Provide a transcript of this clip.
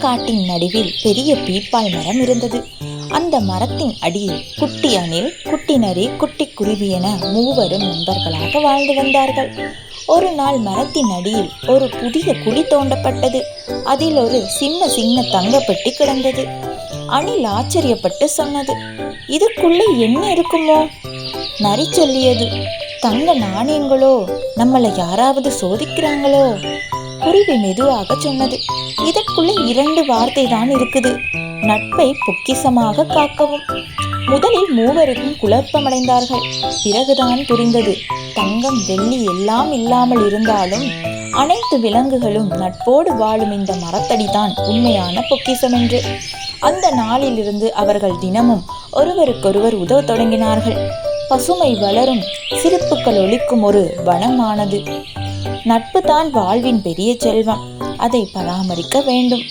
காட்டின் நடுவில் பெரிய பீப்பால் மரம் இருந்தது. அந்த மரத்தின் அடியில் குட்டி அணில், குட்டி நரி, குட்டி குருவி என மூவரும் நண்பர்களாக வாழ்ந்து வந்தார்கள். ஒரு நாள் மரத்தின் அடியில் ஒரு புதிய குழி தோண்டப்பட்டது. அதில் ஒரு சின்ன தங்கப்பெட்டி கிடந்தது. அணில் ஆச்சரியப்பட்டு சொன்னது, இதுக்குள்ளே என்ன இருக்குமோ? நரி சொல்லியது, தங்க நாணயங்களோ? நம்மளை யாராவது சோதிக்கிறாங்களோ? குருவி மெதுவாக சொன்னது, இதற்குள்ளே 2 வார்த்தை தான் இருக்குது, நட்பை பொக்கிசமாக காக்கவும். முதலில் மூவருக்கும் குழப்பமடைந்தார்கள். பிறகுதான் புரிந்தது, தங்கம் வெள்ளி எல்லாம் இல்லாமல் இருந்தாலும் அனைத்து விலங்குகளும் நட்போடு வாழும் இந்த மரத்தடிதான் உண்மையான பொக்கிசம் என்று. அந்த நாளிலிருந்து அவர்கள் தினமும் ஒருவருக்கொருவர் உதவ தொடங்கினார்கள். பசுமை வளரும், சிரிப்புகள் ஒலிக்கும் ஒரு வனமானது. நட்பு தான் வாழ்வின் பெரிய செல்வம். அதை பராமரிக்க வேண்டும்.